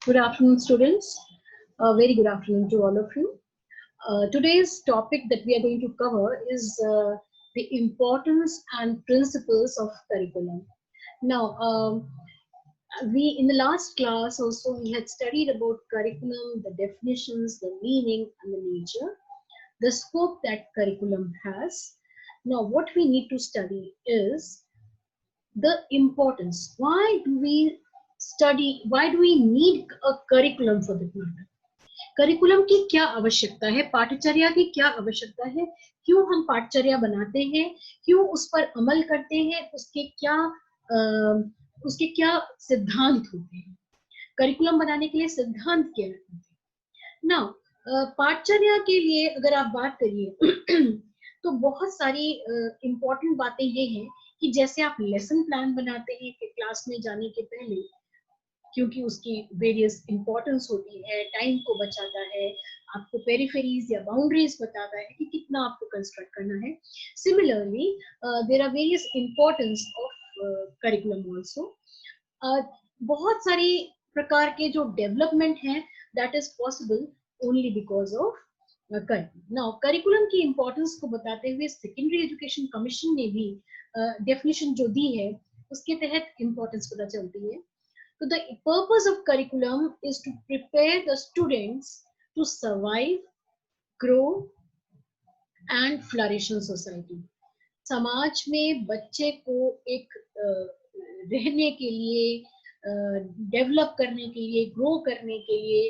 Good afternoon, students. Very good afternoon to all of you. Today's topic that we are going to cover is the importance and principles of curriculum. Now, we in the last class also we had studied about curriculum, the definitions, the meaning, and the nature, the scope that curriculum has. Now, what we need to study is the importance. Why do we study? Why do we need a curriculum for that matter? Curriculum की क्या आवश्यकता है, पाठचर्या की क्या आवश्यकता है, क्यों हम पाठचर्या बनाते हैं, क्यों उस पर अमल करते हैं, उसके क्या सिद्धांत होते हैं, करिकुलम बनाने के लिए सिद्धांत क्या होते हैं। नाउ पाठचर्या के लिए अगर आप बात करिए तो बहुत सारी इंपॉर्टेंट बातें ये हैं कि जैसे आप लेसन प्लान बनाते हैं कि क्लास में जाने के पहले, क्योंकि उसकी वेरियस इंपॉर्टेंस होती है, टाइम को बचाता है, आपको पेरिफेरीज या बाउंड्रीज बताता है कि कितना आपको कंस्ट्रक्ट करना है। Similarly there are various importance of curriculum also. बहुत सारी प्रकार के जो डेवलपमेंट हैं that is possible only because of curriculum. Now curriculum की इंपॉर्टेंस को बताते हुए सेकेंडरी एजुकेशन कमीशन ने भी डेफिनेशन जो दी है उसके तहत इंपॉर्टेंस पता चलती है। So the purpose of curriculum is to prepare the students to survive, grow and flourish in society. समाज में बच्चे को एक रहने के लिए, डेवलप करने के लिए, ग्रो करने के लिए,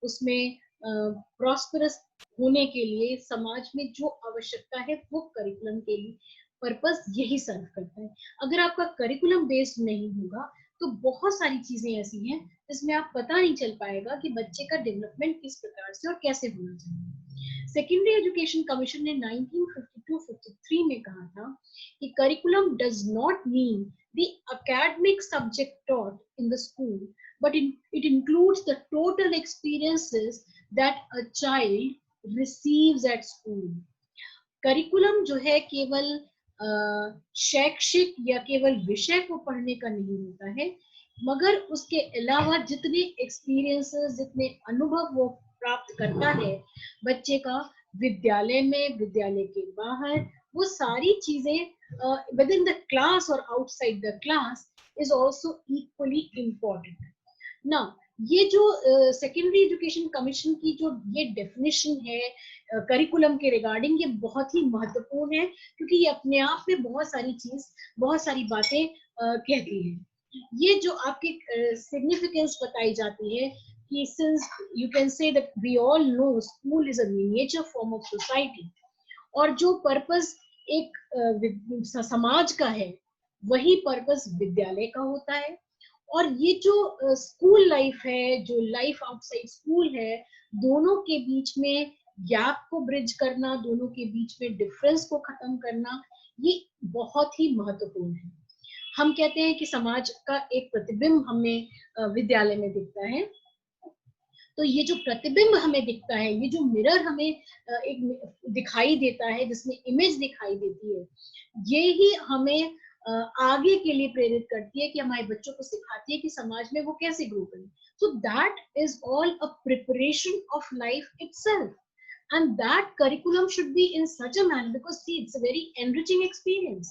उसमें प्रॉस्परस होने के लिए समाज में जो आवश्यकता है वो करिकुलम के लिए पर्पस यही सर्व करता है। अगर आपका करिकुलम बेस्ड नहीं होगा तो बहुत सारी चीजें ऐसी हैं जिसमें आप पता नहीं चल पाएगा कि बच्चे का डेवलपमेंट किस प्रकार से और कैसे होना चाहिए। सेकेंडरी एजुकेशन कमीशन ने 1952-53 में कहा था कि curriculum does not mean the academic subject taught in the school but it includes the total experiences that a child receives at school. Curriculum जो है केवल शैक्षिक या केवल विषय को पढ़ने का नहीं होता है, मगर उसके अलावा जितने एक्सपीरियंसेस, जितने अनुभव वो प्राप्त करता है बच्चे का विद्यालय में, विद्यालय के बाहर, वो सारी चीजें विद इन द क्लास और outside the class is also equally important. Now ये जो सेकेंडरी एजुकेशन कमीशन की जो ये डेफिनेशन है करिकुलम के रिगार्डिंग, ये बहुत ही महत्वपूर्ण है क्योंकि ये अपने आप में बहुत सारी बातें कहती है। ये जो आपकी सिग्निफिकेंस बताई जाती है कि since you can say that we all know school is a miniature form of society, और जो पर्पस एक समाज का है वही पर्पस विद्यालय का होता है। और ये जो स्कूल लाइफ है, जो लाइफ आउटसाइड स्कूल है, दोनों के बीच में गैप को ब्रिज करना, दोनों के बीच में डिफरेंस को खत्म करना, ये बहुत ही महत्वपूर्ण है। हम कहते हैं कि समाज का एक प्रतिबिंब हमें विद्यालय में दिखता है, तो ये जो प्रतिबिंब हमें दिखता है, ये जो मिरर हमें एक दिखाई देता है, जिसमें इमेज दिखाई देती है, ये ही हमें आगे के लिए प्रेरित करती है कि हमारे बच्चों को सिखाती है कि समाज में वो कैसे ग्रो करें। सो that is all a preparation of life itself, and that curriculum should be in such a manner because see it's a very enriching experience.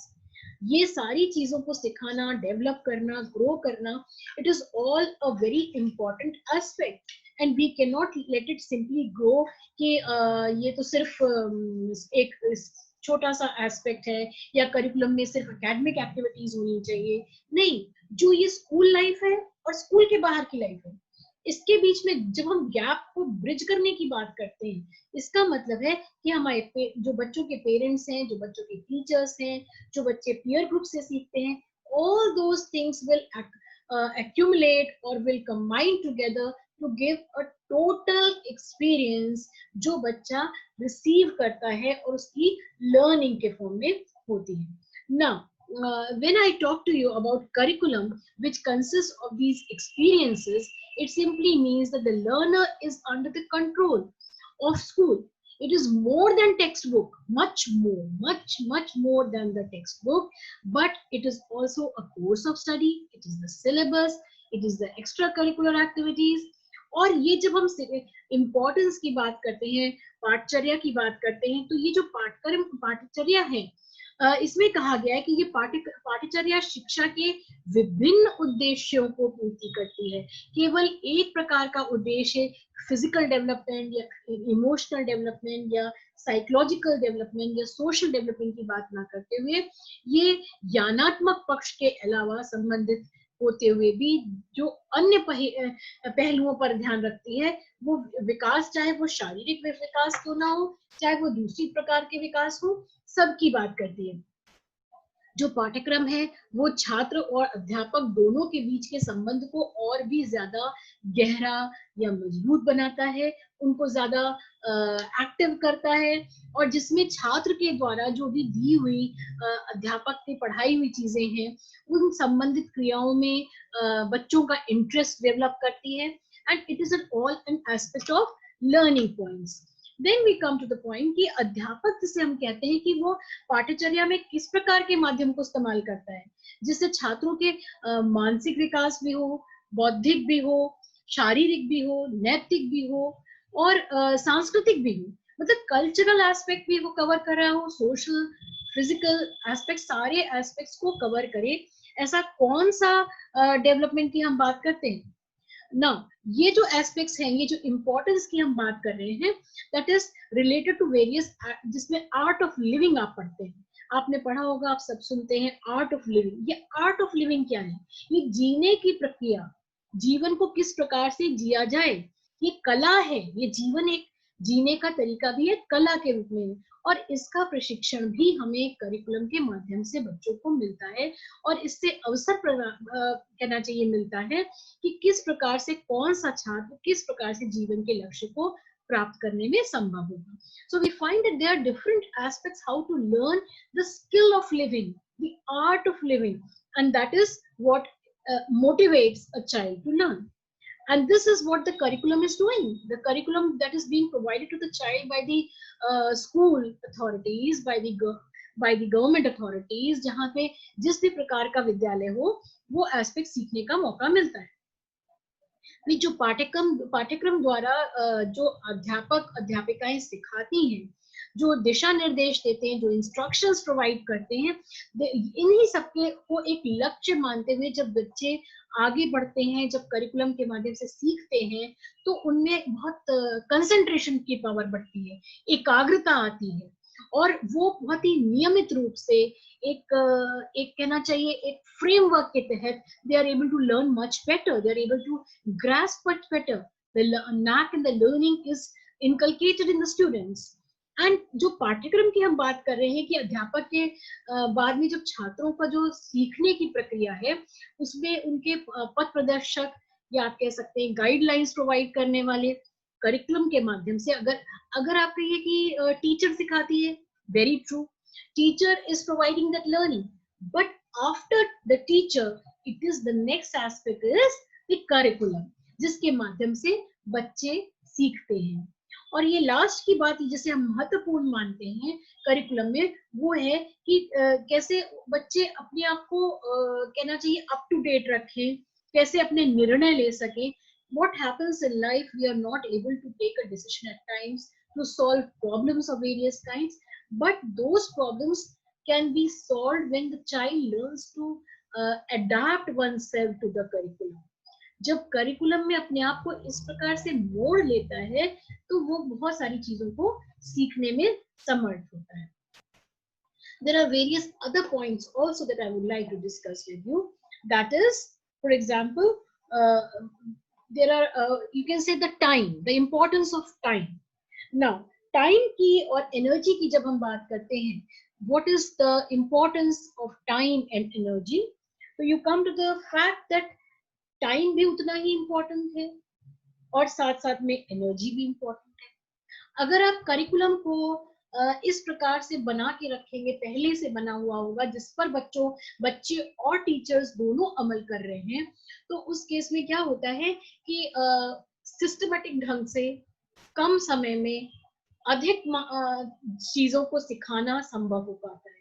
ये सारी चीजों को सिखाना, डेवलप करना, ग्रो करना, it is all a very important aspect and we cannot let it simply grow कि ये तो सिर्फ एक छोटा सा एस्पेक्ट है या करिकुलम में सिर्फ एकेडमिक एक्टिविटीज होनी चाहिए। नहीं, जो ये स्कूल लाइफ है और स्कूल के बाहर की लाइफ है, इसके बीच में जब हम गैप को ब्रिज करने की बात करते हैं, इसका मतलब है कि हमारे जो बच्चों के पेरेंट्स हैं, जो बच्चों के टीचर्स हैं, जो बच्चे पीयर ग्रुप से सीखते हैं, all those things will accumulate or will combine together to give a total experience जो बच्चा रिसीव करता है और उसकी लर्निंग के फॉर्म में होती है। Now, when I talk to you about curriculum which consists of these experiences, it simply means that the learner is under the control of school. It is more than textbook, much more than the textbook, but it is also a course of study, it is the syllabus, it is the extra curricular activities. और ये जब हम importance की बात करते हैं, पाठचर्या की बात करते हैं, तो ये जो पाठ्यक्रम पाठचर्या है, इसमें कहा गया है कि ये पाठचर्या शिक्षा के विभिन्न उद्देश्यों को पूर्ति करती है। केवल एक प्रकार का उद्देश्य फिजिकल डेवलपमेंट या इमोशनल डेवलपमेंट या साइकोलॉजिकल डेवलपमेंट या सोशल डेवलपमेंट की बात ना करते हुए, ये ज्ञानात्मक पक्ष के अलावा संबंधित होते हुए भी जो अन्य पहलुओं पर ध्यान रखती है, वो विकास, चाहे वो शारीरिक विकास क्यों ना हो, चाहे वो दूसरी प्रकार के विकास हो, सबकी बात करती है। जो पाठ्यक्रम है वो छात्र और अध्यापक दोनों के बीच के संबंध को और भी ज्यादा गहरा या मजबूत बनाता है, उनको ज्यादा एक्टिव करता है, और जिसमें छात्र के द्वारा जो भी दी हुई अध्यापक की पढ़ाई हुई चीजें हैं, उन संबंधित क्रियाओं में बच्चों का इंटरेस्ट डेवलप करती है, and it is all an aspect of learning points. Then we come to the point कि अध्यापक जिसे हम कहते हैं कि वो पाठ्यचर्या में किस प्रकार के माध्यम को इस्तेमाल करता है, जिससे छात्रों के मानसिक विकास भी हो, बौद्धिक भी हो, शारीरिक भी हो, नैतिक भी हो, और सांस्कृतिक भी हो, मतलब कल्चरल एस्पेक्ट भी वो कवर कर रहा हो, सोशल, फिजिकल एस्पेक्ट, सारे एस्पेक्ट्स को कवर करे। ऐसा कौन सा डेवलपमेंट की हम बात करते हैं ना, ये जो एस्पेक्ट्स हैं, ये जो इम्पोर्टेंस की हम बात कर रहे हैं, that is related to various, जिसमें आर्ट ऑफ लिविंग आप पढ़ते हैं, आपने पढ़ा होगा, आप सब सुनते हैं आर्ट ऑफ लिविंग। ये आर्ट ऑफ लिविंग क्या है? ये जीने की प्रक्रिया, जीवन को किस प्रकार से जिया जाए, ये कला है। ये जीवन एक जीने का तरीका भी है, कला के रूप में, और इसका प्रशिक्षण भी हमें करिकुलम के माध्यम से बच्चों को मिलता है, और इससे अवसर कहना चाहिए मिलता है कि किस प्रकार से कौन सा छात्र किस प्रकार से जीवन के लक्ष्य को प्राप्त करने में संभव होगा। So we find that there are different aspects how to learn the skill of living, the art of living, and that is what motivates a child to learn. And this is what the curriculum is doing. The curriculum that is being provided to the child by the school authorities, by the government authorities, जहाँ पे जिस भी प्रकार का विद्यालय हो, वो aspect सीखने का मौका मिलता है। जो पाठ्यक्रम द्वारा जो अध्यापक अध्यापिकाएं सिखाती हैं, जो दिशा निर्देश देते हैं, जो इंस्ट्रक्शंस प्रोवाइड करते हैं, इन्हीं सबके को एक लक्ष्य मानते हुए जब बच्चे आगे बढ़ते हैं, जब करिकुलम के माध्यम से सीखते हैं, तो उनमें बहुत कंसंट्रेशन की पावर बढ़ती है, एकाग्रता आती है, और वो बहुत ही नियमित रूप से एक कहना चाहिए एक फ्रेमवर्क के तहत they are able to learn much better, they are able to grasp much better, the knack and the learning is inculcated in the students. And जो पाठ्यक्रम की हम बात कर रहे हैं कि अध्यापक के बाद में जब छात्रों का जो सीखने की प्रक्रिया है, उसमें उनके पथ प्रदर्शक या आप कह सकते हैं गाइडलाइंस प्रोवाइड करने वाले करिकुलम के माध्यम से, अगर आप कहिए कि टीचर सिखाती है, very true, teacher is providing that learning, but after the teacher it is the next aspect is the curriculum, जिसके माध्यम से बच्चे सीखते हैं। और ये लास्ट की बात जिसे हम महत्वपूर्ण मानते हैं करिकुलम में, वो है कि कैसे बच्चे अपने आप को कहना चाहिए अप टू डेट रखें, कैसे अपने निर्णय ले सकें। What happens in life, we are not able to take a decision at times to solve problems of various kinds, but those problems can be solved when the child learns to adapt oneself to the curriculum. जब curriculum में अपने आप को इस प्रकार से मोड़ लेता है, तो वो बहुत सारी चीजों को सीखने में समर्थ होता है। There are various other points also that I would like to discuss with you. That is, for example, there are you can say the time, the importance of time. Now, time की और energy की जब हम बात करते हैं, what is the importance of time and energy, so you come to the fact that time भी उतना ही इम्पोर्टेंट है और साथ साथ में एनर्जी भी इम्पोर्टेंट है। अगर आप करिकुलम को इस प्रकार से बना के रखेंगे, पहले से बना हुआ होगा, जिस पर बच्चे और टीचर्स दोनों अमल कर रहे हैं, तो उस केस में क्या होता है कि सिस्टमेटिक ढंग से कम समय में अधिक चीजों को सिखाना संभव हो पाता है।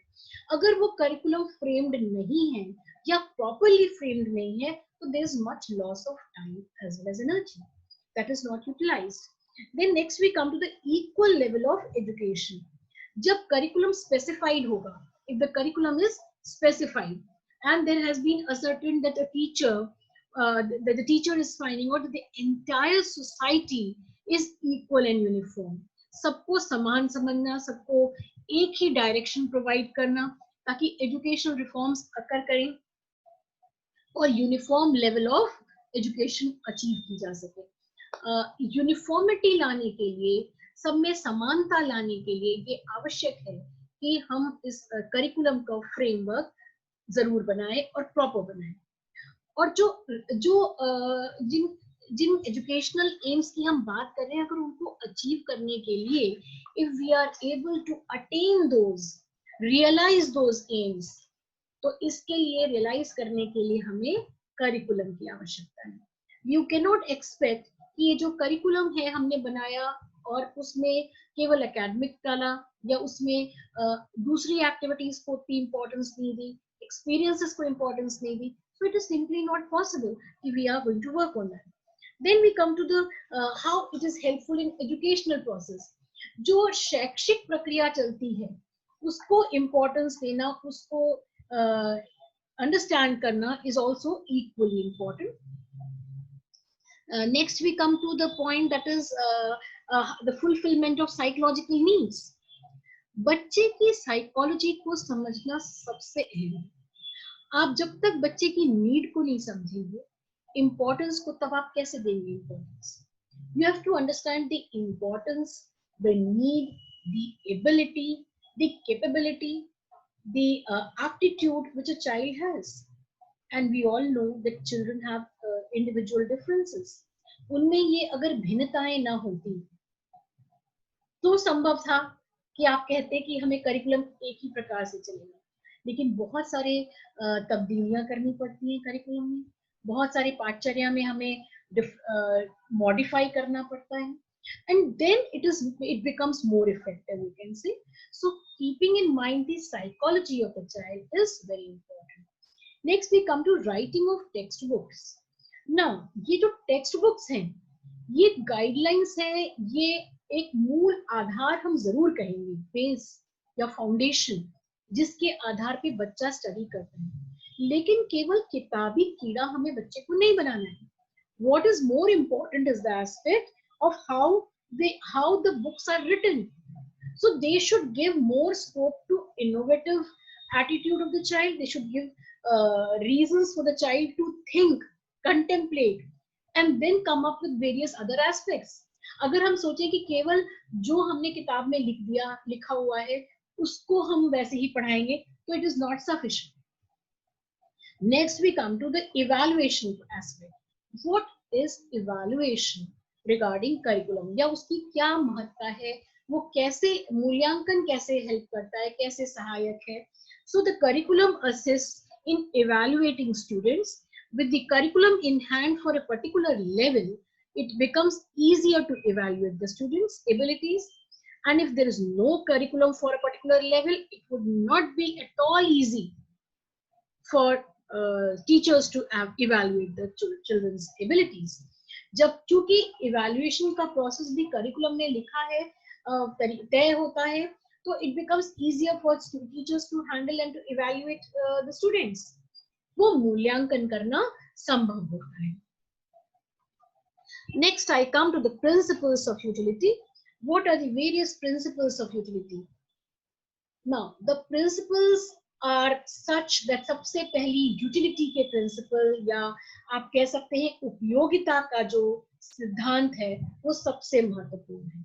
अगर वो करिकुलम फ्रेम्ड नहीं है या प्रॉपरली फ्रेम्ड नहीं है, So there is much loss of time as well as energy that is not utilized. Then next we come to the equal level of education. जब curriculum specified होगा, if the curriculum is specified and there has been ascertained that a teacher, that the teacher is finding out that the entire society is equal and uniform, सबको समान समझना, सबको एक ही direction provide करना ताकि educational reforms अकर करें और uniform level of education achieve की जा सके. यूनिफॉर्मिटी लाने के लिए, सब में समानता लाने के लिए ये आवश्यक है कि हम इस करिकुलम का फ्रेमवर्क जरूर बनाएं और प्रॉपर बनाएं. और जिन एजुकेशनल एम्स की हम बात कर रहे हैं, अगर उनको अचीव करने के लिए if we are able to attain those, realise those aims, तो इसके लिए रियलाइज करने के लिए हमें करिकुलम की आवश्यकता है. यू कैन नॉट एक्सपेक्ट कि ये जो करिकुलम है हमने बनाया और उसमें केवल एकेडमिक डाला या उसमें दूसरी एक्टिविटीज को उतनी इंपॉर्टेंस नहीं दी, एक्सपीरियंसेस को इंपॉर्टेंस नहीं दी. So it is simply not possible if we are going to work on that. Then we come to the how it is helpful in educational process. जो शैक्षिक प्रक्रिया चलती है उसको importance देना, उसको understand करना is also equally important. Next we come to the point that is the fulfillment of psychological needs. बच्चे की साइकोलॉजी को समझना सबसे अहम है. आप जब तक बच्चे की नीड को नहीं समझेंगे, इम्पोर्टेंस को तब आप कैसे देंगे importance? You have to understand the importance, the need, the ability, the capability, the aptitude which a child has. And we all know that children have individual differences. उनमें ये अगर भिन्नताएं ना होती तो संभव था कि आप कहते कि हमें करिकुलम एक ही प्रकार से चलेगा. लेकिन बहुत सारे तब्दीलियां करनी पड़ती हैं करिकुलम में, बहुत सारे पाठचर्या में हमें मॉडिफाई करना पड़ता है, and then it becomes more effective, you can say. So keeping in mind the psychology of the child is very important. Next we come to writing of textbooks. Now ये जो टेक्स्ट बुक्स हैं, ये guidelines है, ये एक मूल आधार हम जरूर कहेंगे, बेस या फाउंडेशन जिसके आधार पे बच्चा स्टडी करता है. लेकिन केवल किताबी कीड़ा हमें बच्चे को नहीं बनाना है. What is more important is the aspect of how the books are written. So they should give more scope to innovative attitude of the child. They should give reasons for the child to think, contemplate, and then come up with various other aspects. अगर हम सोचें कि केवल जो हमने किताब में लिखा हुआ है उसको हम वैसे ही पढ़ाएंगे, तो it is not sufficient. Next we come to the evaluation aspect. What is evaluation regarding curriculum? या उसकी क्या महत्ता है, वो कैसे मूल्यांकन कैसे हेल्प करता है, कैसे सहायक है? So the curriculum assists in evaluating students. With the curriculum in hand for a particular level, it becomes easier to evaluate the students' abilities. And if there is no curriculum for a particular level, it would not be at all easy for teachers to evaluate the children's abilities. जब चूंकि evaluation का process भी curriculum में लिखा है, तय होता है, तो it becomes easier for teachers to handle and to evaluate the students. वो मूल्यांकन करना संभव होता है. Next I come to the principles of utility. What are the various principles of utility? Now the principles are such that सबसे पहली utility के principle या आप कह सकते हैं उपयोगिता का जो सिद्धांत है वो सबसे महत्वपूर्ण है.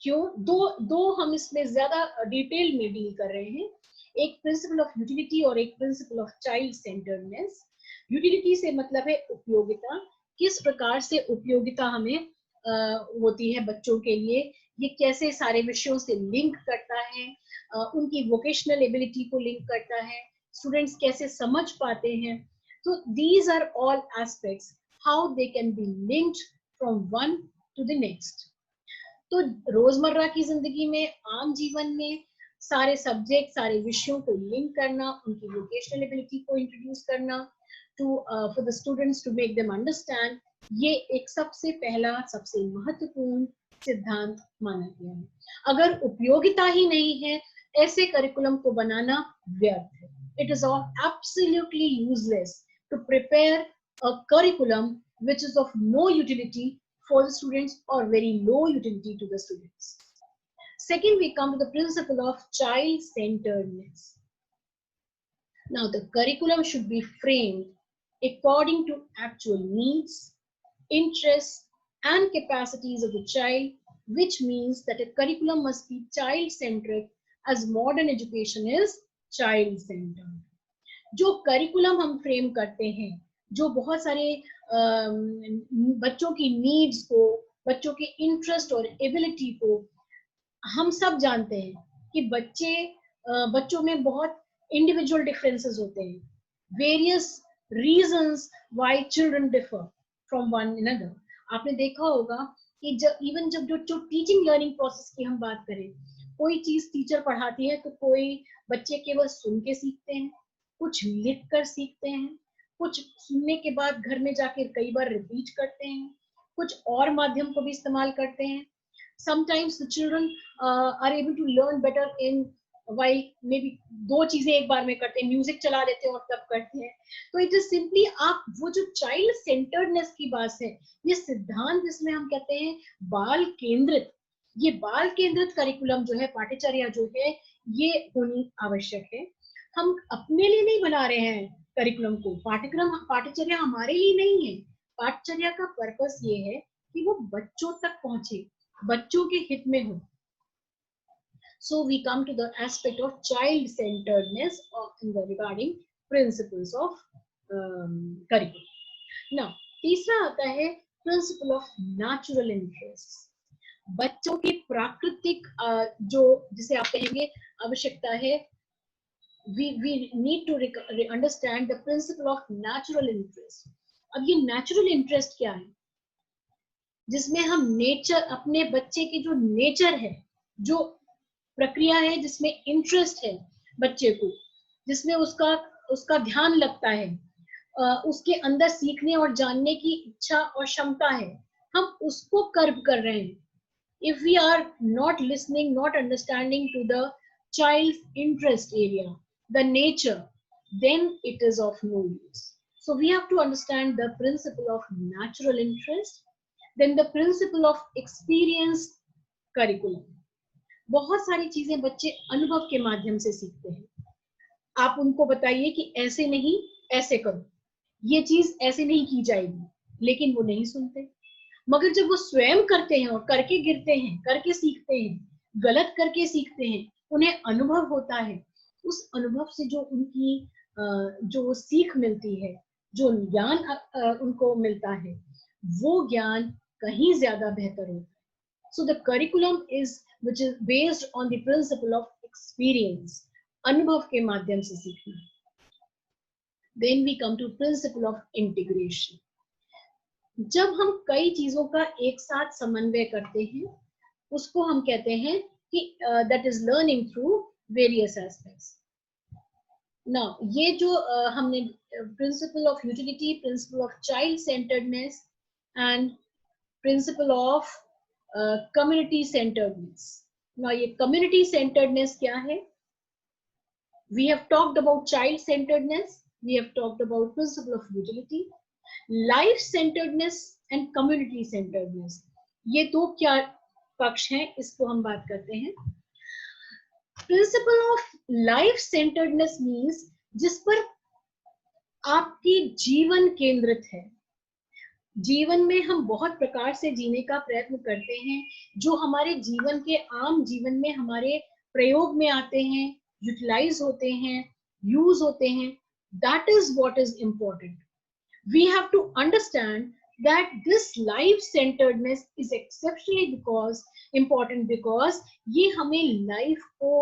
क्यों? दो हम इसमें ज्यादा डिटेल में डील कर रहे हैं. एक प्रिंसिपल ऑफ यूटिलिटी और एक principle of child centredness. Utility से मतलब है उपयोगिता, किस प्रकार से उपयोगिता हमें होती है बच्चों के लिए, ये कैसे सारे विषयों से लिंक करता है, उनकी वोकेशनल एबिलिटी को लिंक करता है, स्टूडेंट्स कैसे समझ पाते हैं. तो these are all aspects how they can be linked from one to the next. तो रोजमर्रा की जिंदगी में, आम जीवन में सारे सब्जेक्ट, सारे विषयों को लिंक करना, उनकी वोकेशनल एबिलिटी को इंट्रोड्यूस करना, for the students to make them understand, ये एक सबसे पहला सबसे महत्वपूर्ण सिद्धांत माना गया है। अगर उपयोगिता ही नहीं है, ऐसे करिकुलम को बनाना व्यर्थ है। It is absolutely useless to prepare a curriculum which is of no utility for the students or very low utility to the students. Second, we come to the principle of child-centeredness. Now, the curriculum should be framed according to actual needs, interests, and capacities of the child, which means that a curriculum must be child-centric as modern education is child-centered. जो curriculum हम frame करते हैं, जो बहुत सारे बच्चों की needs को, बच्चों के interest और ability को, हम सब जानते हैं कि बच्चों में बहुत individual differences होते हैं, various reasons why children differ from one another. आपने देखा होगा कि जब जो टीचिंग लर्निंग प्रोसेस की हम बात करें, कोई चीज टीचर पढ़ाती है तो कोई बच्चे केवल सुन के सीखते हैं, कुछ लिख कर सीखते हैं, कुछ सुनने के बाद घर में जाकर कई बार रिपीट करते हैं, कुछ और माध्यम को भी इस्तेमाल करते हैं. Sometimes the children are able to learn better in while maybe दो चीजें एक बार में करते हैं, म्यूजिक चला देते हैं और तब करते हैं. तो इट इज सिंपली आप वो जो चाइल्ड सेंटर्डनेस की बात है, ये सिद्धांत जिसमें हम कहते हैं बाल केंद्रित, ये बाल केंद्रित करिकुलम जो है, पाठ्यचर्या जो है, ये होनी आवश्यक है. हम अपने लिए नहीं बना रहे हैं करिकुलम को, पाठ्यचर्या हमारे लिए नहीं है. पाठ्यचर्या का पर्पस ये है कि वो बच्चों तक पहुंचे, बच्चों के हित में हो. So we come to the aspect of child-centeredness regarding principles of curriculum. Now, तीसरा आता है principle of natural interest. बच्चों की प्राकृतिक जो जिसे आप कहेंगे आवश्यकता है, we need to understand the principle of natural interest. अब ये natural interest क्या है? जिसमें हम नेचर, अपने बच्चे की जो नेचर है, जो प्रक्रिया है, जिसमें इंटरेस्ट है बच्चे को, जिसमें उसका ध्यान लगता है, उसके अंदर सीखने और जानने की इच्छा और क्षमता है, हम उसको कर्ब कर रहे हैं. If we are not listening, not understanding to the child's interest area, the nature, then it is of no use. So we have to understand the principle of natural interest, then the principle of experience curriculum. बहुत सारी चीजें बच्चे अनुभव के माध्यम से सीखते हैं. आप उनको बताइए कि ऐसे नहीं, ऐसे करो, ये चीज ऐसे नहीं की जाएगी, लेकिन वो नहीं सुनते. मगर जब वो स्वयं करते हैं और करके गिरते हैं, करके सीखते हैं, गलत करके सीखते हैं, उन्हें अनुभव होता है, उस अनुभव से जो उनकी जो सीख मिलती है, जो ज्ञान उनको मिलता है, वो ज्ञान कहीं ज्यादा बेहतर होता है. So the curriculum which is based on the principle of experience, अनुभव के माध्यम से सीखना. Then we come to principle of integration. जब हम कई चीजों का एक साथ समन्वय करते हैं, उसको हम कहते हैं कि that is learning through various aspects. Now ये जो हमने principle of utility, principle of child centeredness and principle of community centeredness. Now ये community centeredness क्या है? We have talked about child centeredness, we have talked about principle of utility, life centeredness and community centeredness. ये दो क्या पक्ष हैं, इसको हम बात करते हैं. Principle of life centeredness means जिस पर आपकी जीवन केंद्रित है. जीवन में हम बहुत प्रकार से जीने का प्रयत्न करते हैं, जो हमारे जीवन के आम जीवन में हमारे प्रयोग में आते हैं, यूटिलाइज होते हैं, यूज होते हैं. That is what is important. We have to understand that this life centeredness is exceptionally important because ये हमें लाइफ को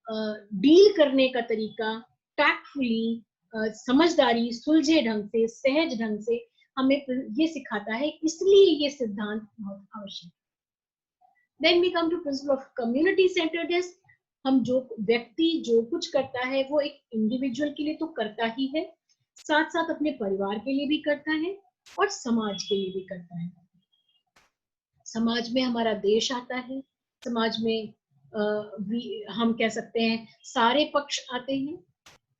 डील करने का तरीका टैक्टफुली, समझदारी, सुलझे ढंग से, सहज ढंग से हमें ये सिखाता है. इसलिए ये सिद्धांत बहुत आवश्यक है. Then we come to principle of community centeredness. हम जो व्यक्ति जो कुछ करता है वो एक इंडिविजुअल के लिए तो करता ही है, साथ साथ अपने परिवार के लिए भी करता है और समाज के लिए भी करता है। समाज में हमारा देश आता है, समाज में हम कह सकते हैं सारे पक्ष आते हैं।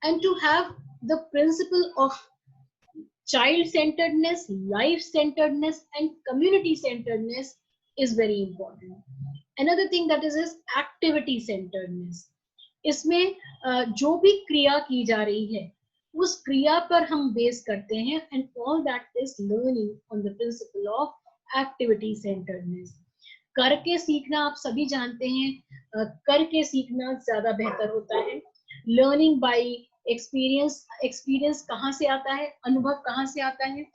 And to have the principle of child centeredness, life centeredness and community centeredness is very important. Another thing that is activity centeredness. इसमें जो भी क्रिया की जा रही है उस क्रिया पर हम बेस करते हैं, and all that is learning on the principle of activity centeredness. करके सीखना आप सभी जानते हैं, करके सीखना ज्यादा बेहतर होता है। लर्निंग बाय एक्सपीरियंस कहाँ से आता है, अनुभव कहाँ से आता है?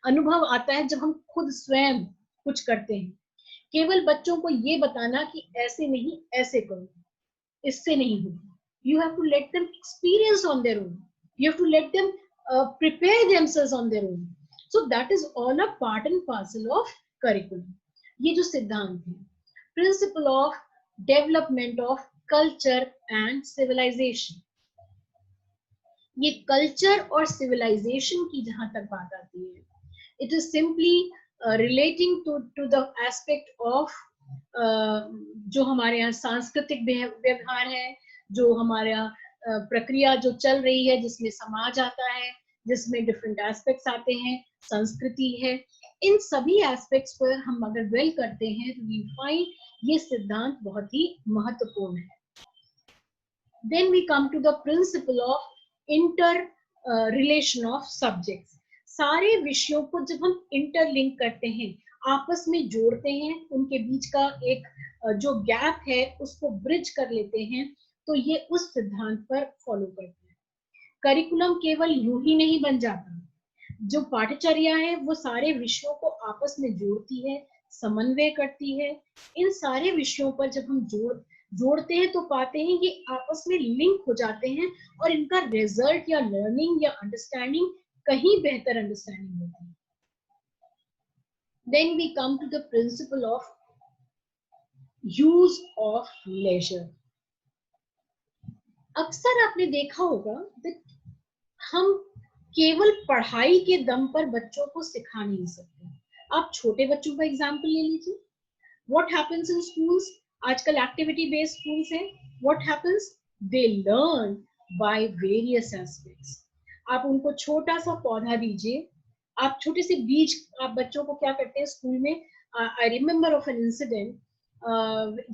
अनुभव आता है जब हम खुद स्वयं कुछ करते हैं। केवल बच्चों को ये बताना कि ऐसे नहीं ऐसे करो, इससे नहीं होगा। You have to let them experience on their own. You have to let them prepare themselves on their own. So that is all a part and parcel of curriculum. ये जो सिद्धांत है, principle of development of culture and civilization. ये culture और civilization की जहां तक बात आती है, it is simply relating to the aspect of जो हमारे यहाँ सांस्कृतिक व्यवहार है, जो हमारा प्रक्रिया जो चल रही है, जिसमें समाज आता है, जिसमें डिफरेंट एस्पेक्ट्स आते हैं, संस्कृति है, इन सभी एस्पेक्ट्स पर हम अगर ड्वेल करते हैं तो वी फाइंड ये सिद्धांत बहुत ही महत्वपूर्ण है। Then we come to the principle of inter relation of subjects. सारे विषयों को जब हम इंटरलिंक करते हैं, आपस में जोड़ते हैं, उनके बीच का एक जो गैप है उसको ब्रिज कर लेते हैं, तो ये उस सिद्धांत पर फॉलो करते हैं। करिकुलम केवल यूं ही नहीं बन जाता, जो पाठ्यचर्या है वो सारे विषयों को आपस में जोड़ती है, समन्वय करती है। इन सारे विषयों पर जब हम जोड़ते हैं तो पाते हैं ये आपस में लिंक हो जाते हैं और इनका रिजल्ट या लर्निंग या अंडरस्टैंडिंग कहीं बेहतर अंडरस्टैंडिंग होती है। Then we come to the principle of use of leisure. अक्सर आपने देखा होगा कि हम केवल पढ़ाई के दम पर बच्चों को सिखा नहीं सकते। आप छोटे बच्चों का एग्जाम्पल ले लीजिए। What happens in schools? आजकल एक्टिविटी बेस्ड स्कूल्स हैं। What happens? They learn by various aspects. आप उनको छोटा सा पौधा दीजिए, आप छोटे से बीज, आप बच्चों को क्या करते हैं स्कूल में, I remember of an incident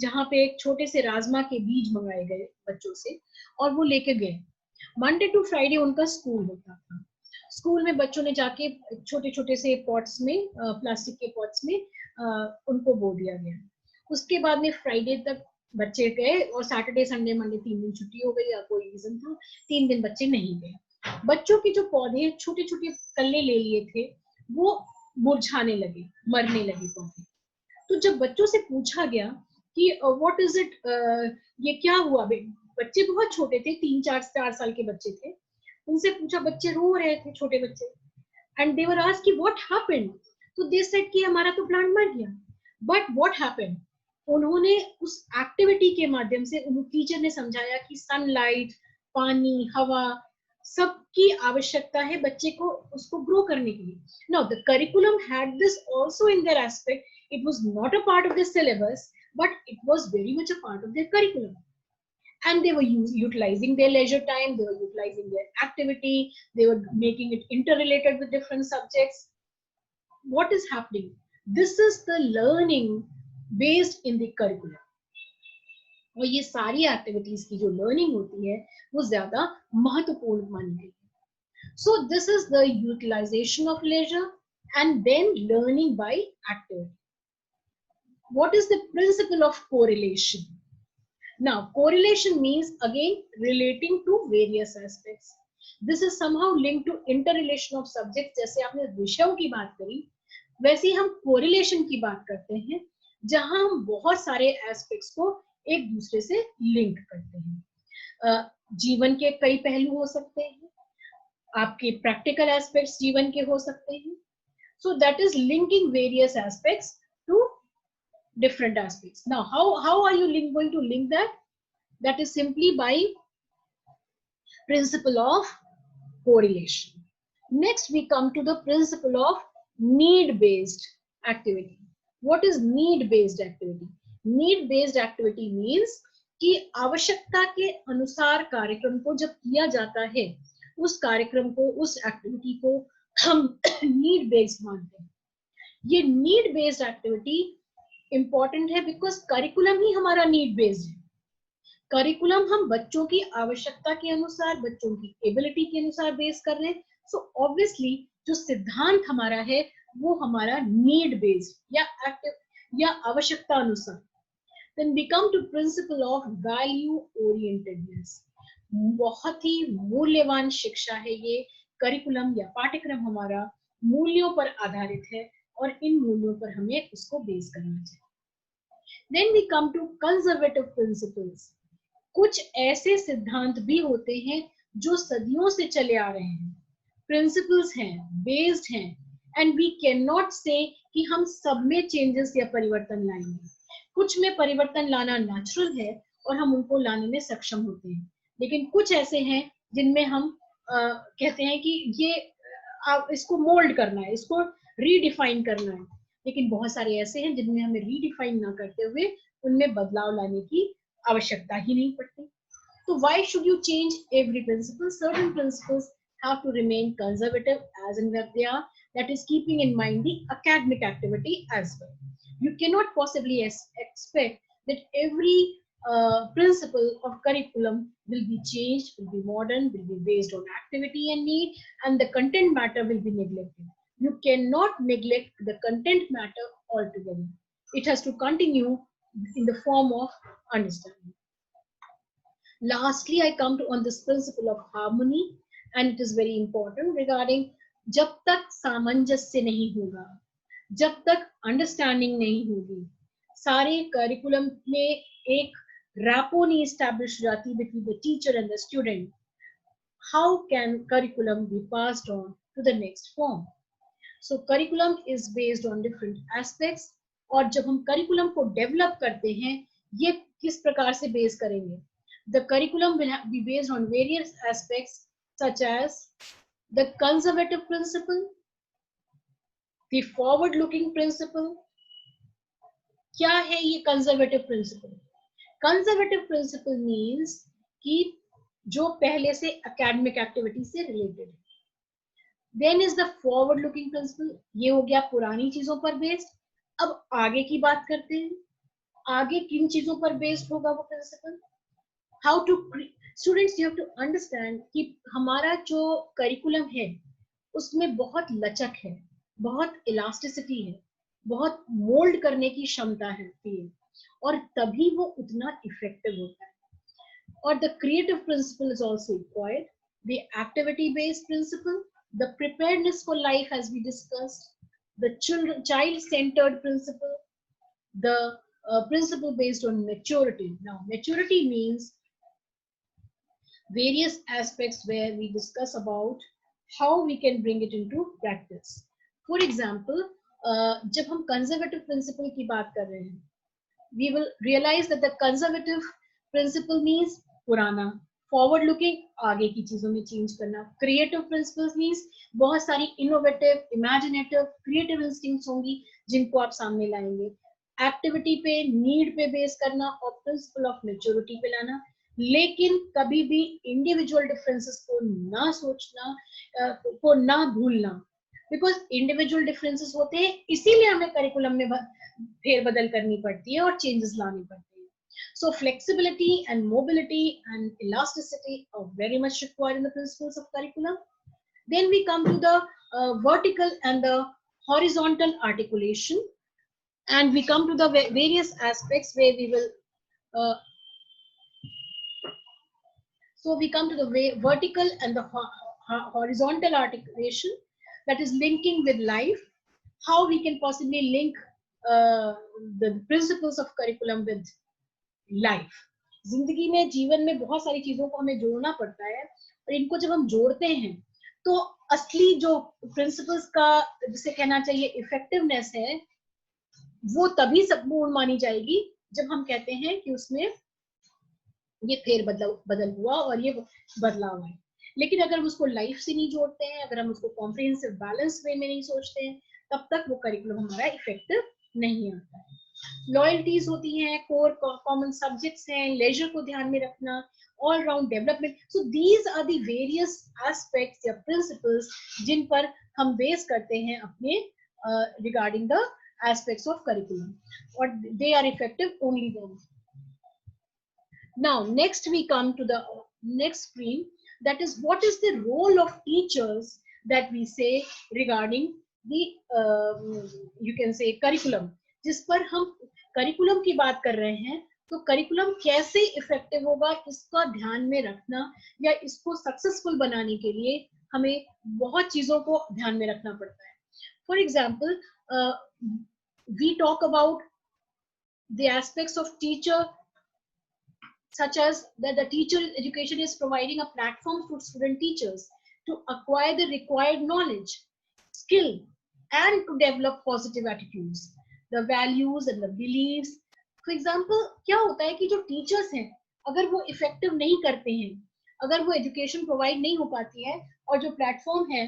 जहाँ पे एक छोटे से राजमा के बीज मंगाए गए बच्चों से और वो लेके गए। मंडे टू फ्राइडे उनका स्कूल होता था। स्कूल में बच्चों ने जाके छोटे छोटे से पॉट्स में, प्लास्टिक के पॉट्स में उनको बो दिया गया। उसके बाद में फ्राइडे तक बच्चे गए और सैटरडे संडे मंडे 3 दिन छुट्टी हो गई या कोई रीजन था, 3 दिन बच्चे नहीं गए। बच्चों के जो पौधे छोटे छोटे कल्ले ले लिए थे वो मुरझाने लगे, मरने लगे पौधे। तो जब बच्चों से पूछा गया कि व्हाट इज इट, ये क्या हुआ, बच्चे बहुत छोटे थे, 3-4 साल के बच्चे थे। उनसे पूछा, बच्चे रो रहे थे, छोटे बच्चे, एंड दे वर आस्क्ड कि व्हाट हैपेंड। तो दे सेड कि हमारा तो प्लांट मर गया। बट व्हाट हैपेंड, उन्होंने उस एक्टिविटी के माध्यम से उन टीचर ने समझाया कि सनलाइट, पानी, हवा सबकी आवश्यकता है बच्चे को उसको ग्रो करने के लिए। Now the curriculum had this also in their aspect. It was not a part of the syllabus, but it was very much a part of their curriculum. And they were utilizing their leisure time, they were utilizing their activity, they were making it interrelated with different subjects. What is happening? This is the learning based in the curriculum. और ये सारी activities की जो learning होती है वो ज्यादा महत्वपूर्ण मानी गई है। So this is the utilization of leisure and then learning by activity. What is the principle of correlation? Now, correlation means again relating to various aspects. This is somehow linked to interrelation of subjects. जैसे आपने विषयों की बात करी, वैसे ही हम correlation की बात करते हैं, जहां हम बहुत सारे aspects को एक दूसरे से लिंक करते हैं। जीवन के कई पहलू हो सकते हैं, आपके practical aspects जीवन के हो सकते हैं। So that is linking various aspects to different aspects. Now, how are you going to link that? That is simply by principle of correlation. Next, we come to the principle of need-based activity. What is need-based activity? Need-based activity means कि आवश्यकता के अनुसार कार्यक्रम को जब किया जाता है, उस कार्यक्रम को, उस एक्टिविटी को हम नीड बेस्ड मानते हैं. ये नीड बेस्ड एक्टिविटी इंपॉर्टेंट है बिकॉज करिकुलम ही हमारा नीड बेस्ड है. करिकुलम हम बच्चों की आवश्यकता के अनुसार, बच्चों की एबिलिटी के अनुसार बेस कर रहे हैं. सो ऑब्वियसली जो सिद्धांत हमारा है वो हमारा नीड बेस्ड या एक्टिव या आवश्यकता अनुसार. Then we come to principle of value orientedness. बहुत ही मूल्यवान शिक्षा है ये. करिकुलम या पाठ्यक्रम हमारा मूल्यों पर आधारित है और इन मूल्यों पर हमें उसको बेस करना चाहिए. Then we come to conservative principles. कुछ ऐसे सिद्धांत भी होते हैं जो सदियों से चले आ रहे हैं, प्रिंसिपल्स हैं, बेस्ड हैं, एंड वी कैन नॉट से कि हम सब में चेंजेस या परिवर्तन लाएंगे. कुछ में परिवर्तन लाना नेचुरल है और हम उनको लाने में सक्षम होते हैं, लेकिन कुछ ऐसे हैं जिनमें हम कहते हैं कि ये इसको मोल्ड करना है, इसको रीडिफाइन करना है. लेकिन बहुत सारे ऐसे हैं जिनमें हमें रीडिफाइन ना करते हुए उनमें बदलाव लाने की आवश्यकता ही नहीं पड़ती. So why should you change every principle? Certain principles have to remain conservative as in where they are. That is keeping in mind the academic activity as well. You cannot possibly expect that every principle of curriculum will be changed, will be modern, will be based on activity and need, and the content matter will be neglected. You cannot neglect the content matter altogether. It has to continue in the form of understanding. Lastly, I come to on this principle of harmony, and it is very important regarding जब तक सामंजस्य नहीं होगा, जब तक understanding नहीं होगी, सारे करिकुलम में एक रैपो नहीं एस्टैब्लिश हो जाती between the teacher and the student, how can curriculum be passed on to the next form? So curriculum is based on different aspects, और जब हम curriculum को develop करते हैं, ये किस प्रकार से base करेंगे? The curriculum will be based on various aspects such as the conservative principle, the forward-looking principle. क्या है ये conservative principle? Conservative principle means कि जो पहले से academic activity से related है. Then is the forward-looking principle. ये हो गया पुरानी चीजों पर based. अब आगे की बात करते हैं. आगे किन चीजों पर based होगा वो principle? How to students you have to understand कि हमारा जो curriculum है उसमें बहुत लचक है, बहुत elasticity है, बहुत mold करने की क्षमता है और तभी वो उतना effective होता है. और the creative principle is also required. The activity based principle, the preparedness for life as we discussed, the child centered principle, the principle based on maturity. Now maturity means various aspects where we discuss about how we can bring it into practice. For example, जब हम conservative principle की बात कर रहे हैं, we will realize that the conservative principle means पुराना, forward looking आगे की चीजों में change करना, creative principles means बहुत सारी innovative, imaginative, creative instincts होंगी जिनको आप सामने लाएंगे. Activity पे, need पे base करना और principle of maturity पे लाना. लेकिन कभी भी इंडिविजुअल डिफरेंसेस को ना सोचना, को ना भूलना, बिकॉज इंडिविजुअल डिफरेंसेस होते हैं, इसीलिए हमें करिकुलम में फेरबदल करनी पड़ती है और चेंजेस लाने पड़ते हैं. So flexibility and mobility and elasticity are very much required in the principles of curriculum. Then we come to the vertical and the horizontal articulation, and we come to the various aspects where we will so we come to the vertical and the horizontal articulation, that is linking with life, how we can possibly link the principles of curriculum with life. जिंदगी में, जीवन में बहुत सारी चीजों को हमें जोड़ना पड़ता है और इनको जब हम जोड़ते हैं तो असली जो प्रिंसिपल्स का जिसे कहना चाहिए इफेक्टिवनेस है वो तभी संपूर्ण मानी जाएगी जब हम कहते हैं कि उसमें ये फेर बदल हुआ और ये बदलाव है. लेकिन अगर हम उसको लाइफ से नहीं जोड़ते हैं, अगर हम उसको कॉम्प्रिहेंसिव बैलेंस वे में नहीं सोचते हैं, तब तक वो करिकुलम हमारा इफेक्टिव नहीं आता है। लॉयल्टीज होती हैं, कोर कॉमन सब्जेक्ट्स हैं, लेजर को ध्यान में रखना, all round development. So these are the various aspects या प्रिंसिपल्स जिन पर हम बेस करते हैं अपने regarding the aspects of curriculum, और they are effective only then. Now next we come to the next stream, that is what is the role of teachers that we say regarding the you can say curriculum. जिस पर हम curriculum की बात कर रहे हैं, तो curriculum कैसे इफेक्टिव होगा इसका ध्यान में रखना, या इसको सक्सेसफुल बनाने के लिए हमें बहुत चीजों को ध्यान में रखना पड़ता है. For example we talk about the aspects of teacher, such as that the teacher education is providing a platform for student teachers to acquire the required knowledge, skill, and to develop positive attitudes, the values and the beliefs. For example, क्या होता है कि जो teachers हैं, अगर वो effective नहीं करते हैं, अगर वो एजुकेशन प्रोवाइड नहीं हो पाती है, और जो प्लेटफॉर्म है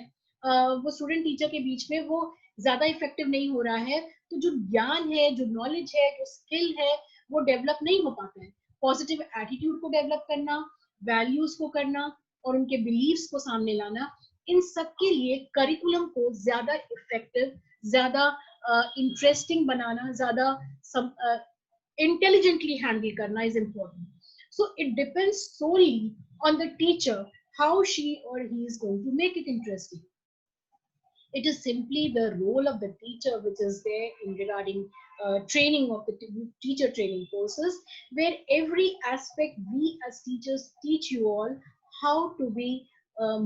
वो स्टूडेंट टीचर के बीच में वो ज्यादा इफेक्टिव नहीं हो रहा है, तो जो ज्ञान है, जो नॉलेज है, जो स्किल है, वो डेवलप नहीं हो पाता है. पॉजिटिव एटीट्यूड को डेवलप करना, वैल्यूज को करना, और उनके बिलीव्स को सामने लाना, इन सब के लिए करिकुलम को ज्यादा इफेक्टिव, ज्यादा इंटरेस्टिंग बनाना, ज्यादा इंटेलिजेंटली हैंडल करना is important. So it depends solely on the teacher how she or he is going to make it interesting. It is simply the role of the teacher which is there in regarding training of the teacher training courses, where every aspect we as teachers teach you all how to be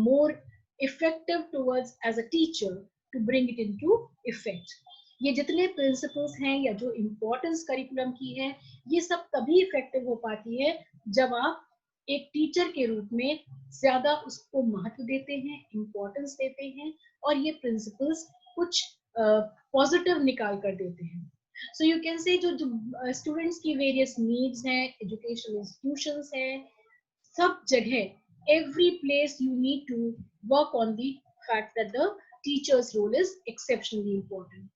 more effective towards as a teacher to bring it into effect. ये जितने principles हैं या जो importance curriculum की है, ये सब तभी इफेक्टिव हो पाती है जब आप एक टीचर के रूप में ज्यादा उसको महत्व देते हैं, इम्पोर्टेंस देते हैं, और ये प्रिंसिपल्स कुछ पॉजिटिव निकाल कर देते हैं. सो यू कैन से जो स्टूडेंट्स की वेरियस नीड्स हैं, एजुकेशनल इंस्टीट्यूशंस हैं, सब जगह every place you need to work on the fact that the teacher's role is exceptionally important.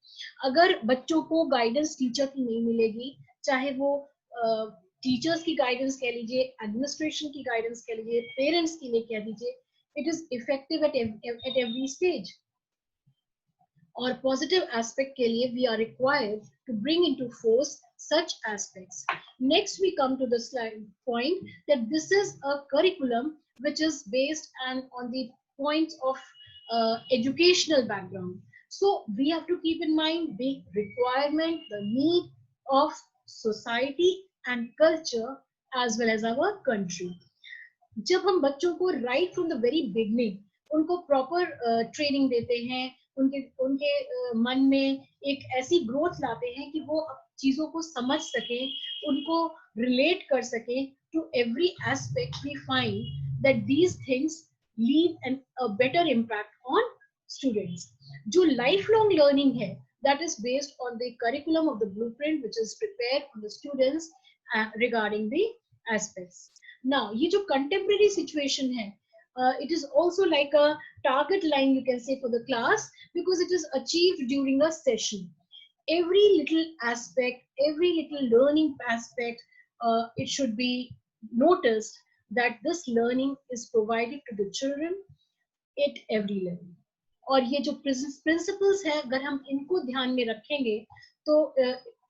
अगर बच्चों को गाइडेंस टीचर की नहीं मिलेगी, चाहे वो टीचर्स की गाइडेंस कह लीजिए, एडमिनिस्ट्रेशन की गाइडेंस कह लीजिए, पेरेंट्स की लिए कह दीजिए, it is effective at every stage. और पॉजिटिव एस्पेक्ट के लिए we are required to bring into force such aspects. Next we come to the slide point that this is a curriculum which is based and on the points of educational background. So we have to keep in mind the requirement, the need of society and culture as well as our country. जब हम बच्चों को right from the very beginning उनको proper training देते हैं, उनके मन में एक ऐसी ग्रोथ लाते हैं कि वो चीजों को समझ सकें, उनको रिलेट कर सकें to every aspect, we find that these things leave a better impact on students. जो lifelong learning है, that is based on the curriculum of the blueprint which is prepared for the students regarding the aspects. Now ये जो contemporary situation है, it is also like a target line you can say for the class, because it is achieved during a session. Every little aspect, every little learning aspect, it should be noticed that this learning is provided to the children at every level. और ये जो principles है, अगर हम इनको ध्यान में रखेंगे तो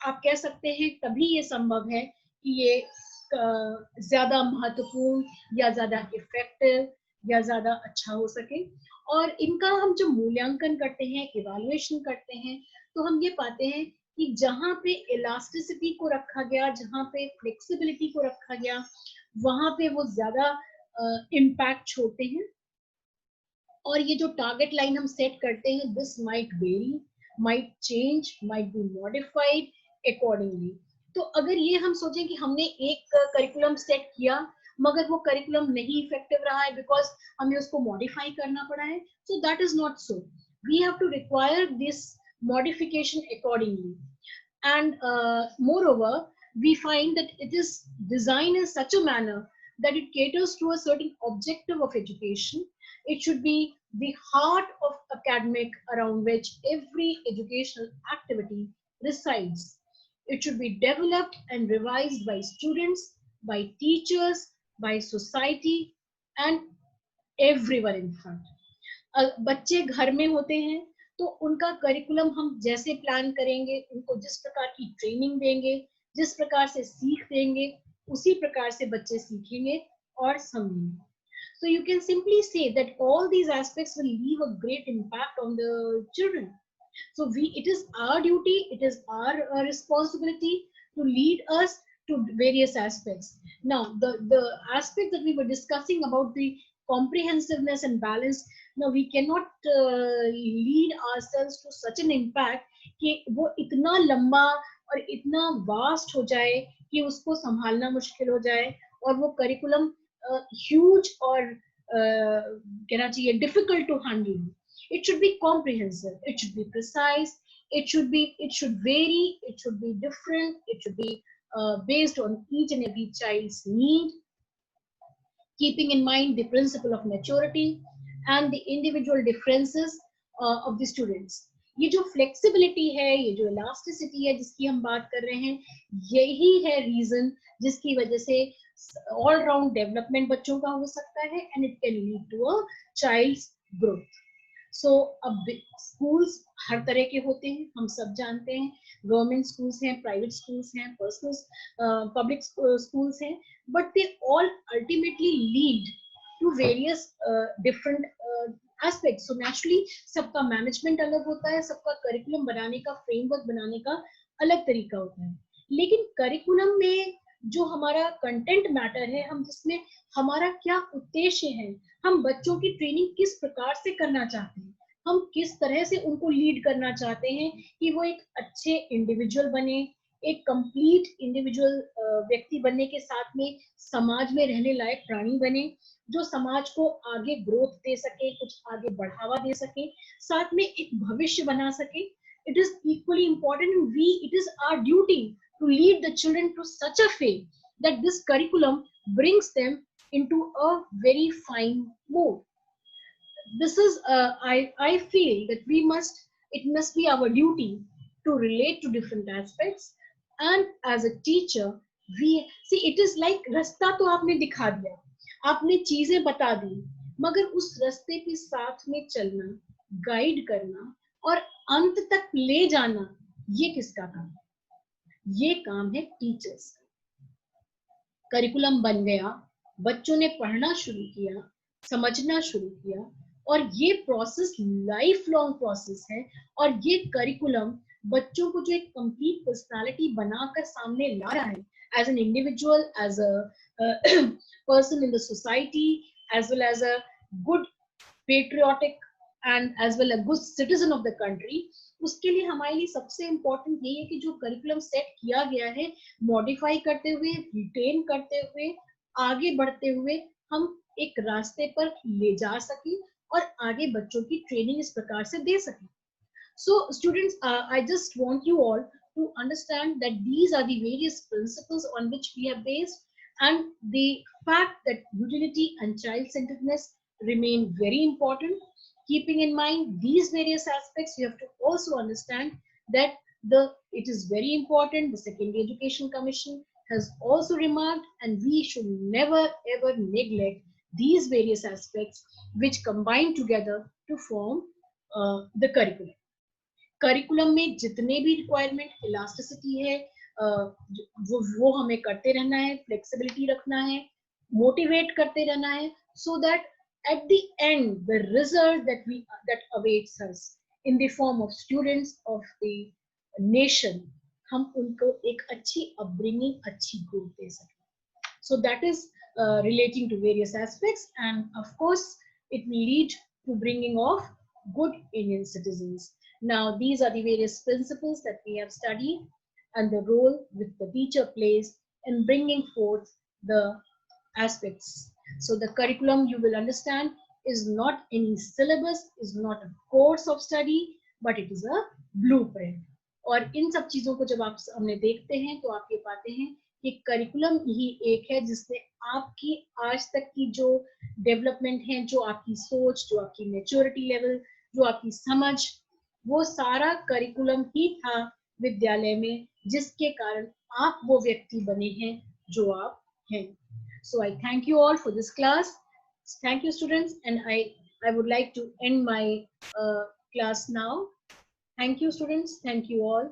आप कह सकते हैं तभी ये संभव है कि ये ज्यादा महत्वपूर्ण या ज्यादा इफेक्टिव या ज्यादा अच्छा हो सके. और इनका हम जो मूल्यांकन करते हैं, इवैल्यूएशन करते हैं, तो हम ये पाते हैं कि जहाँ पे इलास्टिसिटी को रखा गया, जहाँ पे फ्लेक्सिबिलिटी को रखा गया, वहां पे वो ज्यादा इम्पैक्ट छोड़ते हैं. और ये जो टारगेट लाइन हम सेट करते हैं, this might very, might change, might be modified accordingly. तो अगर ये हम सोचें कि हमने एक करिकुलम सेट किया मगर वो करिकुलम नहीं इफेक्टिव रहा है बिकॉज हमें उसको मॉडिफाई करना पड़ा है, so that is not so. We have to require this modification accordingly. And moreover, we find that it is designed in such a manner that it caters to a certain objective of education. It should be the heart of academic around which every educational activity resides. It should be developed and revised by students, by teachers, by society, and everyone in front. बच्चे घर में होते हैं तो उनका curriculum हम जैसे plan करेंगे, उनको जिस प्रकार की ट्रेनिंग देंगे, जिस प्रकार से सीख देंगे, उसी प्रकार से बच्चे सीखेंगे और समझेंगे. So you can simply say that all these aspects will leave a great impact on the children. So it is our duty, it is our responsibility to lead us to various aspects. Now, the aspect that we were discussing about the comprehensiveness and balance, now we cannot lead ourselves to such an impact कि वो इतना लंबा और इतना vast हो जाए कि उसको संभालना मुश्किल हो जाए और वो करिकुलम ह्यूज और कहना चाहिए difficult to handle. It should be comprehensive, it should be precise, it should vary, it should be different, it should be based on each and every child's need, keeping in mind the principle of maturity and the individual differences of the students. ये जो flexibility है, ये जो elasticity है जिसकी हम बात कर रहे हैं, यही है reason जिसकी वजह से all round development बच्चों का हो सकता है and it can lead to a child's growth. So अब schools हर तरह के होते हैं, हम सब जानते हैं. गवर्नमेंट स्कूल्स हैं, प्राइवेट स्कूल्स हैं, पर्सनल पब्लिक स्कूल्स हैं, but they all ultimately lead to various different aspects. So naturally सबका मैनेजमेंट अलग होता है, सबका करिकुलम बनाने का, फ्रेमवर्क बनाने का अलग तरीका होता है. लेकिन करिकुलम में जो हमारा कंटेंट मैटर है, हम जिसमें हमारा क्या उद्देश्य है, हम बच्चों की ट्रेनिंग किस प्रकार से करना चाहते हैं, हम किस तरह से उनको लीड करना चाहते हैं कि वो एक अच्छे इंडिविजुअल बने, एक कंप्लीट इंडिविजुअल व्यक्ति बनने के साथ में समाज में रहने लायक प्राणी बने, जो समाज को आगे ग्रोथ दे सके, कुछ आगे बढ़ावा दे सके, साथ में एक भविष्य बना सके. It is equally important and it is our duty to lead the children to such a way that this curriculum brings them into a very fine mode. This is I feel that it must be our duty to relate to different aspects, and as a teacher we see it is like रास्ता तो आपने दिखा दिया, आपने चीजें बता दी, मगर उस रास्ते के साथ में चलना, गाइड करना और अंत तक ले जाना, ये किसका काम है? ये काम है टीचर्स का. करिकुलम बन गया, बच्चों ने पढ़ना शुरू किया, समझना शुरू किया, और ये प्रोसेस लाइफ लॉन्ग प्रोसेस है, और ये करिकुलम बच्चों को जो एक कंप्लीट पर्सनालिटी बनाकर सामने ला रहा है, as an individual, as a person in the society, as well as a good patriotic and as well a good citizen of the country. उसके लिए हमारे लिए सबसे इम्पोर्टेंट यही है कि जो करिकुलम सेट किया गया है, मॉडिफाई करते हुए, रिटेन करते हुए, आगे बढ़ते हुए हम एक रास्ते पर ले जा सके और आगे बच्चों की ट्रेनिंग इस प्रकार से दे सके. So students, I just want you all to understand that these are the various principles on which we are based, and the fact that utility and child-centeredness remain very important. Keeping in mind these various aspects, you have to also understand that it is very important. The Secondary Education Commission has also remarked, and we should never ever neglect these various aspects which combine together to form the curriculum. Curriculum में जितने भी requirement, elasticity है, वो हमें करते रहना है, flexibility रखना है, motivate करते रहना है, so that at the end the result that awaits us in the form of students of the nation, हम उनको एक अच्छी upbringing, अच्छी growth दे सकें. So that is relating to various aspects, and of course it will lead to bringing of good Indian citizens. Now these are the various principles that we have studied and the role which the teacher plays in bringing forth the aspects. So the curriculum, you will understand, is not any syllabus, is not a course of study, but it is a blueprint. और इन सब चीजों को जब आप हमने देखते हैं तो आप ये पाते हैं कि करिकुलम ही एक है जिसने आपकी आज तक की जो डेवलपमेंट है, जो आपकी सोच, जो आपकी मैच्योरिटी लेवल, जो आपकी समझ, वो सारा करिकुलम ही था विद्यालय में, जिसके कारण आप वो व्यक्ति बने हैं जो आप हैं. So I thank you all for this class. Thank you, students, and I would like to end my class now. Thank you, students. Thank you all.